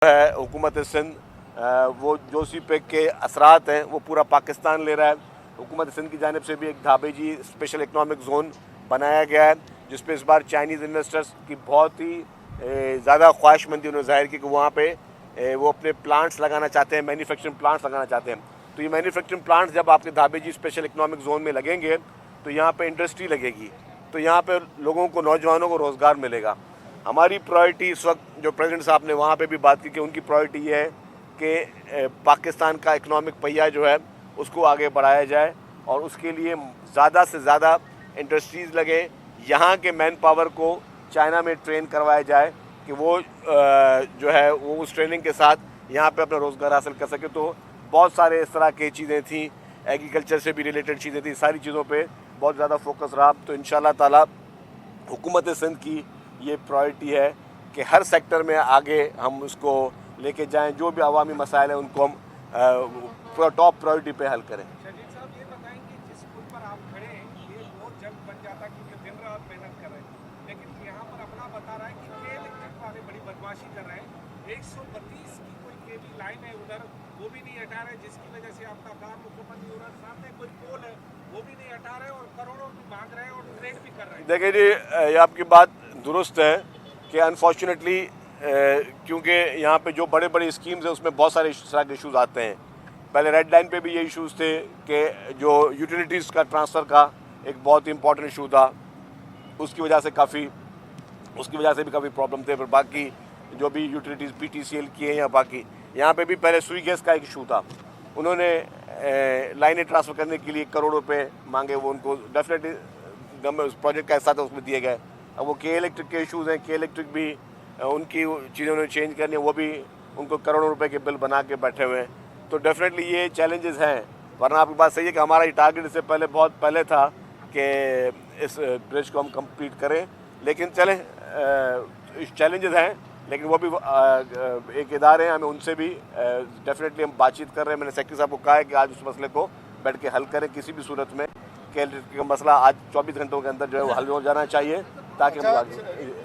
ہے हुकूमत सिंध वो जो सी पैक के असरात हैं वो पूरा पाकिस्तान ले रहा है। हुकूमत सिंध की जानिब से भी एक धाबे जी स्पेशल इकनॉमिक जोन बनाया गया है, जिस पे इस बार चाइनीज़ इन्वेस्टर्स की बहुत ही ज़्यादा ख्वाहिशमंदी उन्होंने ज़ाहिर की कि वहाँ पे वो अपने प्लांट्स लगाना चाहते हैं, मैन्युफैक्चरिंग प्लांट्स लगाना चाहते हैं। तो ये मैन्युफैक्चरिंग प्लांट्स जब आपके धाबे जी स्पेशल इकनॉमिक जोन में लगेंगे तो यहाँ पे इंडस्ट्री लगेगी, तो यहाँ पे लोगों को, नौजवानों को रोज़गार मिलेगा। हमारी प्रायोरिटी इस वक्त, जो प्रेसिडेंट साहब ने वहाँ पे भी बात की कि उनकी प्रायोरिटी ये है कि पाकिस्तान का इकनॉमिक पहिया जो है उसको आगे बढ़ाया जाए और उसके लिए ज़्यादा से ज़्यादा इंडस्ट्रीज़ लगे, यहाँ के मैन पावर को चाइना में ट्रेन करवाया जाए कि वो जो है वो उस ट्रेनिंग के साथ यहाँ पे अपना रोज़गार हासिल कर सके। तो बहुत सारे इस तरह की चीज़ें थी, एग्रीकल्चर से भी रिलेटेड चीज़ें थी, सारी चीज़ों पे बहुत ज़्यादा फोकस रहा। तो इंशाल्लाह ताला हुकूमत सिंध की ये प्रायोरिटी है कि हर सेक्टर में आगे हम उसको लेके जाएं, जो भी अवामी मसाइल हैं उनको हम पूरा टॉप प्रायोरिटी पे हल करें। शजीद साहब ये बताएं कि जिस पुल पर आप खड़े हैं ये बहुत जल्द बन जाता क्योंकि दिन रात मेहनत कर रहे हैं, लेकिन यहाँ पर अपना बता रहा है कि के इलेक्ट्रिक वाले बड़ी बदमाशी कर रहे हैं। 132 की कोई केबी लाइन है उधर, वो भी नहीं हटा रहे, जिसकी वजह से आपका काम मुकम्मल नहीं हो रहा। सामने कोई पोल है वो भी नहीं हटा रहे और करोड़ों भी मांग रहे हैं और ट्रेड भी कर रहे हैं। देखिए जी, ये आपकी बात दुरुस्त है कि अनफॉर्चुनेटली क्योंकि यहाँ पे जो बड़े बड़े स्कीम्स हैं उसमें बहुत सारे इस तरह के इशूज़ आते हैं। पहले रेड लाइन पे भी ये इशूज़ थे कि जो यूटिलिटीज़ का ट्रांसफ़र का एक बहुत ही इंपॉर्टेंट इशू था, उसकी वजह से भी काफ़ी प्रॉब्लम थे। फिर बाकी जो भी यूटिलिटीज़ PTCL की हैं या बाकी, यहाँ पे भी पहले सुई गैस का एक इशू था, उन्होंने लाइनें ट्रांसफ़र करने के लिए करोड़ रुपए मांगे, वो उनको डेफिनेटली गवर्नमेंट प्रोजेक्ट का हिस्सा था उसमें दिए गए। अब वो के इलेक्ट्रिक के इशूज़ हैं, के इलेक्ट्रिक भी उनकी चीज़ें उन्होंने चेंज करनी है, वो भी उनको करोड़ों रुपए के बिल बना के बैठे हुए हैं। तो डेफिनेटली ये चैलेंजेस हैं, वरना आपकी बात सही है कि हमारा ये टारगेट इससे पहले बहुत पहले था कि इस ब्रिज को हम कंप्लीट करें, लेकिन चलें चैलेंजेस हैं, लेकिन वो भी एक इदारे हैं, हमें उनसे भी डेफिनेटली हम बातचीत कर रहे हैं। मैंने सेक्रेटरी साहब को कहा है कि आज उस मसले को बैठ के हल करें किसी भी सूरत में, कि इलेक्ट्रिक का मसला आज 24 घंटों के अंदर जो है वो हल हो जाना चाहिए ताकि हम आगे।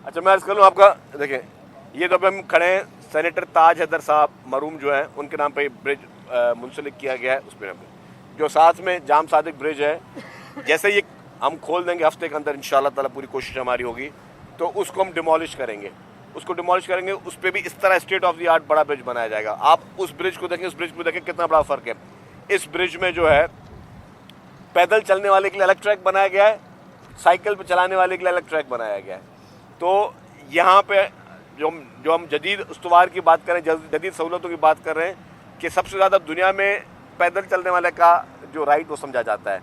अच्छा, मैं अर्ज़ कर लूँ आपका, देखें ये तो हम खड़े हैं, सेनेटर ताज हैदर साहब मरूम जो हैं उनके नाम पे ब्रिज मुंसलिक किया गया है, उस पर जो साथ में जाम सादिक ब्रिज है, जैसे ये हम खोल देंगे हफ्ते के अंदर इंशाल्लाह ताला, पूरी कोशिश हमारी होगी, तो उसको हम डिमोलिश करेंगे। उस पर भी इस तरह स्टेट ऑफ द आर्ट बड़ा ब्रिज बनाया जाएगा। आप उस ब्रिज को देखें, उस ब्रिज को देखें कितना बड़ा फ़र्क है। इस ब्रिज में जो है पैदल चलने वाले के लिए अलग ट्रैक बनाया गया है, साइकिल पर चलाने वाले के लिए अलग ट्रैक बनाया गया है। तो यहाँ पे जो हम जदीद उस्तवार की बात करें, जदीद सहूलतों की बात कर रहे हैं कि सबसे ज़्यादा दुनिया में पैदल चलने वाले का जो राइट वो समझा जाता है,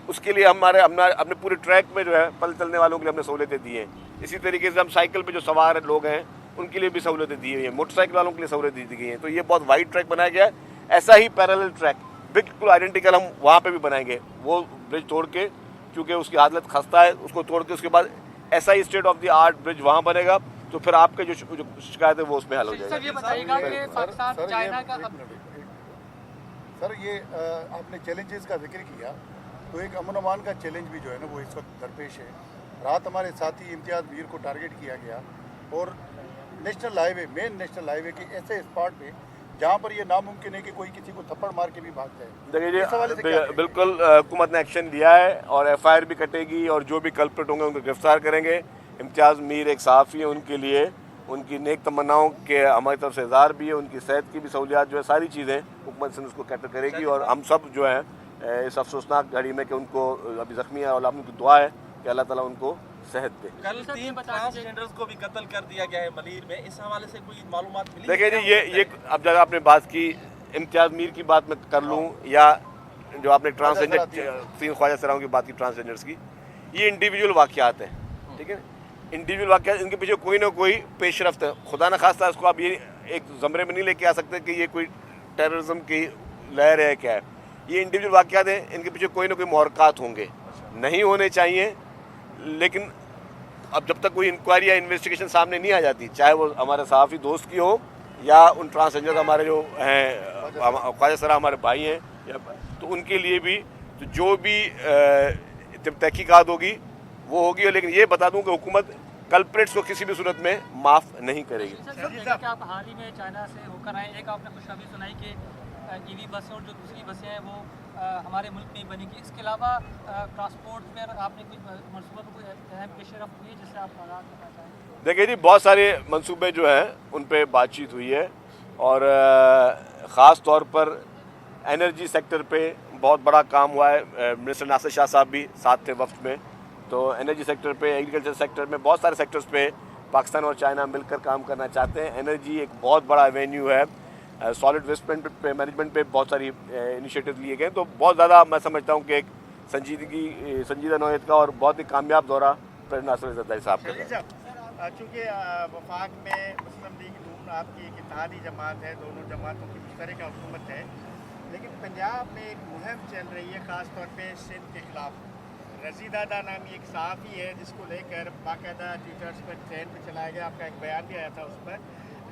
उसके लिए हमने अपने पूरे ट्रैक में जो है पैदल चलने वालों के लिए हमने सहूलतें दी हैं। इसी तरीके से हम साइकिल पे जो सवार लोग हैं उनके लिए भी सहूलतें दी हुई हैं, मोटरसाइकिल वालों के लिए सहूलतें दी गई हैं। तो ये बहुत वाइड ट्रैक बनाया गया है। ऐसा ही पैरेलल ट्रैक बिल्कुल आइडेंटिकल हम वहाँ पर भी बनाएंगे, वो ब्रिज तोड़ के, क्योंकि उसकी हालत खस्ता है, उसको तोड़ के उसके बाद ऐसा ही state of the art bridge वहाँ बनेगा, तो फिर आपके जो शिकायत है वो उसमें हल हो जाएगा। सर ये बताइएगा कि पाकिस्तान चाइना का सर ये आपने चैलेंजेस का जिक्र किया, तो एक अमन अमान का चैलेंज भी जो है ना वो इस वक्त दरपेश है। रात हमारे साथी इम्तियाज़ मीर को टारगेट किया गया और national highway, main national highway के ऐसे स्पॉट पे जहाँ पर ये नामुमकिन है कि कोई किसी को थप्पड़ मार के भी भाग जाए। देखिए बिल्कुल हुकूमत ने एक्शन लिया है और FIR भी कटेगी और जो भी कल्प्रिट होंगे उनको गिरफ्तार करेंगे। इम्तियाज़ मीर एक सहाफ़ी है, उनके लिए उनकी नेक तमन्नाओं के हमारी तरफ से इज़हार भी है, उनकी सेहत की भी सहूलियात जो है, सारी चीज़ें हुकूमत सिंध उसको कैटर करेगी। और हम सब जो है इस अफसोसनाक घड़ी में कि उनको अभी ज़ख्मी है और उनकी दुआ है कि अल्लाह ताला उनको सेहत दे। कल 3 ट्रांसजेंडर्स को भी कत्ल कर दिया गया है मलीर में, इस हवाले से कोई मालूमात मिली? देखिए जी, ये अब जब आपने बात की इम्तियाज़ मीर की बात मैं कर लूँ या जो आपने ट्रांसजेंडर तीन ख्वाजा सराओं की बात की ट्रांसजेंडर्स की, ये इंडिविजुअल वाक़यात हैं, ठीक है। इंडिविजुअल वाक़यात, इनके पीछे कोई ना कोई पेशरफ्त है। खुदा न खास्ता इसको आप ये एक ज़मरे में नहीं लेके आ सकते कि ये कोई टेररिज्म की लहर है क्या है। ये इंडिविजुअल वाक़यात हैं, इनके पीछे कोई ना कोई मुहरकात होंगे, नहीं होने चाहिए, लेकिन اب جب تک کوئی انکوائری یا انویسٹیگیشن سامنے نہیں آ جاتی, چاہے وہ ہمارے صحافی دوست کی ہو یا ان ٹرانسجنڈر ہمارے جو ہیں خواجہ سرا ہمارے بھائی ہیں, تو ان کے لیے بھی جو بھی تحقیقات ہوگی وہ ہوگی. لیکن یہ بتا دوں کہ حکومت کلپریٹس کو کسی بھی صورت میں معاف نہیں کرے گی. سر کہ آپ حال ہی میں چائنا سے ہو کر آئے, ایک آپ نے خوشخبری سنائی کہ ای وی بسیں اور جو دوسری بسیں ہیں وہ ہمارے ملک میں بنی گی. اس کے علاوہ ٹرانسپورٹ پر آپ نے کوئی منصوبہ پر کوئی اہم پیش رفت ہوئی ہے جس سے آپ آگاہ کرنا چاہیں؟ دیکھیے جی, بہت سارے منصوبے جو ہیں ان پہ بات چیت ہوئی ہے, اور خاص طور پر انرجی سیکٹر پہ بہت بڑا کام ہوا ہے. منسٹر ناصر شاہ صاحب بھی ساتھ تھے وفد میں, تو انرجی سیکٹر پہ, ایگریکلچر سیکٹر میں, بہت سارے سیکٹرز پہ پاکستان اور چائنا مل کر کام کرنا چاہتے ہیں. انرجی ایک بہت بڑا ایونیو ہے, سالڈ ویسٹ مینجمنٹ پہ بہت ساری انیشیٹو لیے گئے. تو بہت زیادہ میں سمجھتا ہوں کہ ایک سنجیدہ نوعیت کا اور بہت ہی کامیاب دورہ پریزیڈنٹ ناصر زرداری صاحب کا ہے. چونکہ وفاق میں مسلم لیگ نون آپ کی ایک اتحادی جماعت ہے, دونوں جماعتوں کی مشترکہ حکومت ہے, لیکن پنجاب میں ایک مہم چل رہی ہے خاص طور پہ سندھ کے خلاف. رضی دادا نامی ایک صحافی ہے جس کو لے کر باقاعدہ ٹویٹرز پر ٹرینڈ پہ چلایا گیا, آپ کا ایک بیان بھی آیا تھا اس پر,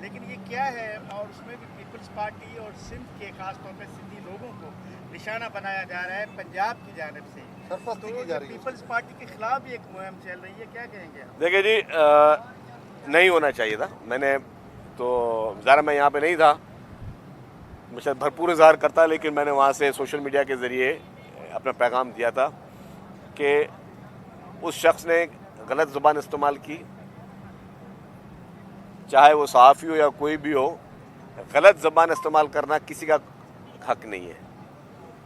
لیکن یہ کیا ہے؟ اور اس میں بھی پیپلز پارٹی اور سندھ کے خاص طور پہ سندھی لوگوں کو نشانہ بنایا جا رہا ہے پنجاب کی جانب سے. سرپرستی کی جا رہی ہے. پیپلز پارٹی کے خلاف بھی ایک مہم چل رہی ہے, کیا کہیں گے آپ؟ دیکھیے جی, نہیں ہونا چاہیے تھا. میں نے تو ظاہر میں یہاں پہ نہیں تھا, میں شاید بھرپور اظہار کرتا, لیکن میں نے وہاں سے سوشل میڈیا کے ذریعے اپنا پیغام دیا تھا کہ اس شخص نے غلط زبان استعمال کی, چاہے وہ صحافی ہو یا کوئی بھی ہو. غلط زبان استعمال کرنا کسی کا حق نہیں ہے.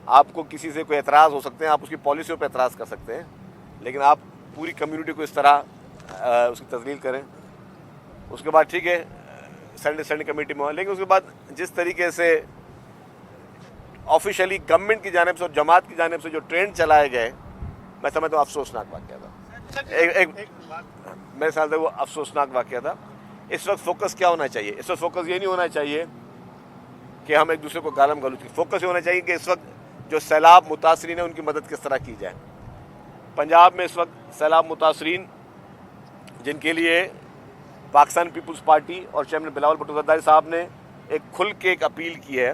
آپ کو کسی سے کوئی اعتراض ہو سکتے ہیں, آپ اس کی پالیسیوں پہ اعتراض کر سکتے ہیں, لیکن آپ پوری کمیونٹی کو اس طرح اس کی تذلیل کریں. اس کے بعد ٹھیک ہے سینڈ کمیٹی میں ہو, لیکن اس کے بعد جس طریقے سے آفیشلی گورنمنٹ کی جانب سے اور جماعت کی جانب سے جو ٹرینڈ چلائے گئے, میں سمجھتا ہوں افسوسناک واقعہ تھا. میرے خیال سے وہ افسوسناک واقعہ تھا. اس وقت فوکس کیا ہونا چاہیے؟ اس وقت فوکس یہ نہیں ہونا چاہیے کہ ہم ایک دوسرے کو گالم گلوچ کی. فوکس یہ ہونا چاہیے کہ اس وقت جو سیلاب متاثرین ہیں ان کی مدد کس طرح کی جائے. پنجاب میں اس وقت سیلاب متاثرین جن کے لیے پاکستان پیپلز پارٹی اور چیئرمین بلاول بھٹو زرداری صاحب نے ایک کھل کے ایک اپیل کی ہے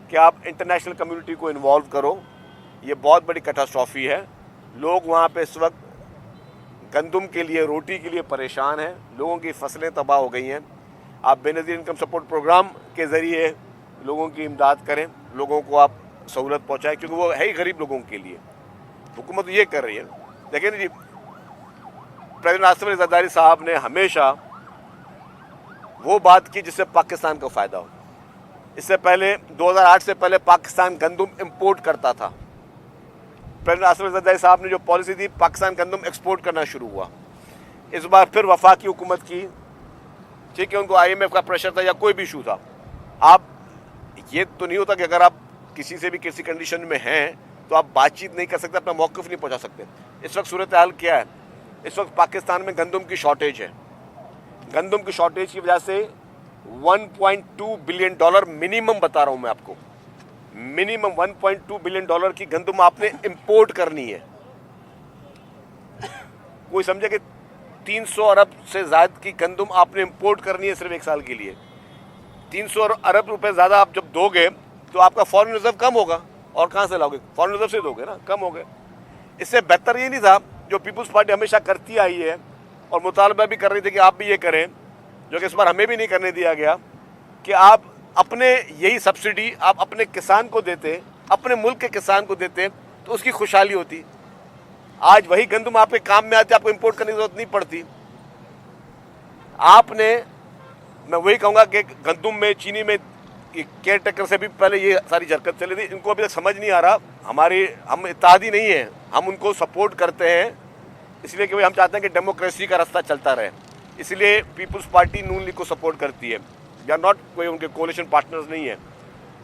کہ آپ انٹرنیشنل کمیونٹی کو انوالو کرو. یہ بہت بڑی کیٹاسٹرافی ہے. لوگ وہاں پہ اس وقت گندم کے لیے, روٹی کے لیے پریشان ہیں, لوگوں کی فصلیں تباہ ہو گئی ہیں. آپ بے نظیر انکم سپورٹ پروگرام کے ذریعے لوگوں کی امداد کریں, لوگوں کو آپ سہولت پہنچائیں, کیونکہ وہ ہے ہی غریب لوگوں کے لیے. حکومت یہ کر رہی ہے. دیکھیں جی, پریزیڈنٹ ناصر زرداری صاحب نے ہمیشہ وہ بات کی جس سے پاکستان کو فائدہ ہو. اس سے پہلے 2008 سے پہلے پاکستان گندم امپورٹ کرتا تھا. پریزیڈنٹ ناصر زرداری صاحب نے جو پالیسی دی, پاکستان گندم ایکسپورٹ کرنا شروع ہوا. اس بار پھر وفاقی حکومت کی, ٹھیک ہے ان کو IMF کا پریشر تھا یا کوئی بھی ایشو تھا. آپ یہ تو نہیں ہوتا کہ اگر آپ کسی سے بھی کسی کنڈیشن میں ہیں تو آپ بات چیت نہیں کر سکتے, اپنا موقف نہیں پہنچا سکتے. اس وقت صورتحال کیا ہے؟ اس وقت پاکستان میں گندم کی شارٹیج ہے. گندم کی شارٹیج کی وجہ سے $1.2 بلین منیمم بتا رہا ہوں میں آپ کو, منیمم $1.2 بلین کی گندم آپ نے امپورٹ کرنی ہے. کوئی سمجھے کہ 300 ارب سے زائد کی گندم آپ نے امپورٹ کرنی ہے صرف ایک سال کے لیے. 300 ارب روپے زیادہ آپ جب دو گے تو آپ کا فارن ریزرو کم ہوگا, اور کہاں سے لاؤ گے؟ فارن ریزرو سے دو گے نا, کم ہو گئے. اس سے بہتر یہ نہیں تھا جو پیپلز پارٹی ہمیشہ کرتی آئی ہے اور مطالبہ بھی کر رہی تھی کہ آپ بھی یہ کریں, جو کہ اس بار ہمیں بھی نہیں کرنے دیا گیا, کہ آپ اپنے یہی سبسڈی آپ اپنے کسان کو دیتے, اپنے ملک کے کسان کو دیتے تو اس کی خوشحالی ہوتی. آج وہی گندم آپ کے کام میں آتی, آپ کو امپورٹ کرنے کی ضرورت نہیں پڑتی. آپ نے, میں وہی کہوں گا کہ گندم میں, چینی میں کیئر ٹیکر سے بھی پہلے یہ ساری حرکت چلی تھی. ان کو ابھی تک سمجھ نہیں آ رہا, ہم اتحادی نہیں ہیں, ہم ان کو سپورٹ کرتے ہیں اس لیے کہ ہم چاہتے ہیں کہ ڈیموکریسی کا راستہ چلتا رہے. اس لیے پیپلز پارٹی نون لیگ کو سپورٹ کرتی ہے, یا ناٹ کوئی ان کے کولیشن پارٹنرز نہیں ہیں.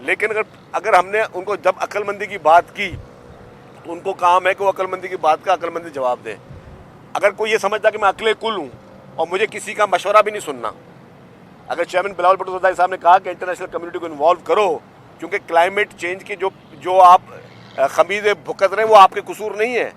لیکن اگر ہم نے ان کو جب عقل مندی کی بات کی تو ان کو کام ہے کہ وہ عقل مندی کی بات کا عقل مندی جواب دیں. اگر کوئی یہ سمجھتا کہ میں عقل کل ہوں اور مجھے کسی کا مشورہ بھی نہیں سننا, اگر چیئرمین بلاول بھٹو زرداری صاحب نے کہا کہ انٹرنیشنل کمیونٹی کو انوالو کرو کیونکہ کلائمیٹ چینج کی جو آپ خمیزیں بھگت رہے ہیں وہ آپ کے قصور نہیں ہے,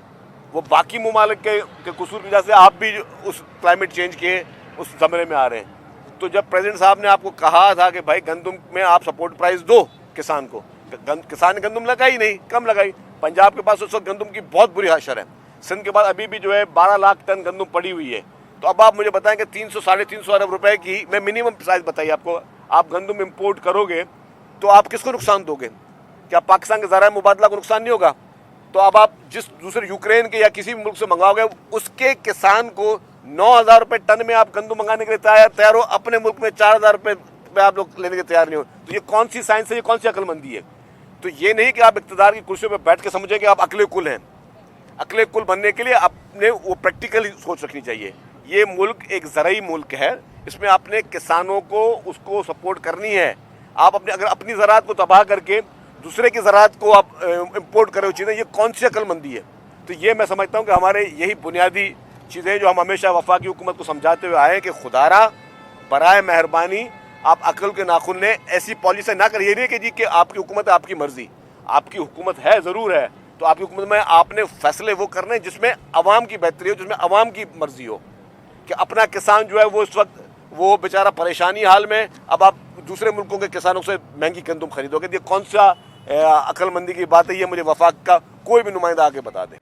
वो बाकी ममालिक के कसूर की वजह से आप भी उस क्लाइमेट चेंज के उस ज़मरे में आ रहे हैं। तो जब प्रेसिडेंट साहब ने आपको कहा था कि भाई गंदम में आप सपोर्ट प्राइस दो किसान को, किसान ने गंदम लगाई नहीं, कम लगाई। पंजाब के पास उस वक्त गंदम की बहुत बुरी हाशर है। सिंध के बाद अभी भी जो है 12 लाख टन गंदम पड़ी हुई है। तो अब आप मुझे बताएं कि 300 साढ़े 300 अरब रुपए की, मैं मिनिमम प्राइस बताइए आपको, आप गंदम इंपोर्ट करोगे तो आप किसको नुकसान दोगे? क्या पाकिस्तान के ज़राए मुबादला को नुकसान नहीं होगा? तो अब आप जिस दूसरे यूक्रेन के या किसी भी मुल्क से मंगाओगे, उसके किसान को 9,000 रुपये टन में आप गंदम मंगाने के लिए तैयार हो, अपने मुल्क में 4,000 रुपये में आप लोग लेने के तैयार नहीं हो। तो ये कौन सी साइंस है, ये कौन सी अक्लमंदी है? तो ये नहीं कि आप इक़्तिदार की कुर्सियों पर बैठ के समझे कि आप अकले कुल हैं। अकले कुल बनने के लिए आपने वो प्रैक्टिकली सोच रखनी चाहिए। ये मुल्क एक ज़राई मुल्क है, इसमें आपने किसानों को उसको सपोर्ट करनी है। आप अपने अगर अपनी ज़राअत को तबाह करके दूसरे की ज़राअत को आप इंपोर्ट कर रहे हो चीज़ें, ये कौन सी अक्लमंदी है? तो ये मैं समझता हूँ कि हमारे यही बुनियादी चीज़ें जो हम हमेशा वफाकी हुकूमत को समझाते हुए आए कि खुदारा बराए मेहरबानी आप अकल के नाखून लें, ऐसी पॉलिसी ना करिए। नहीं कि जी कि आपकी हुकूमत है, आपकी मर्ज़ी, आपकी हुकूमत है, ज़रूर है, तो आपकी हुकूमत में आपने फैसले वो करने जिसमें अवाम की बेहतरी हो, जिसमें अवाम की मर्ज़ी हो। कि अपना किसान जो है वो इस वक्त वो बेचारा परेशानी हाल में, अब आप दूसरे मुल्कों के किसानों से महंगी गंदम खरीदोगे। ये कौन सा अक्लमंदी की बात है? ये मुझे वफाक का कोई भी नुमाइंदा आके बता दे।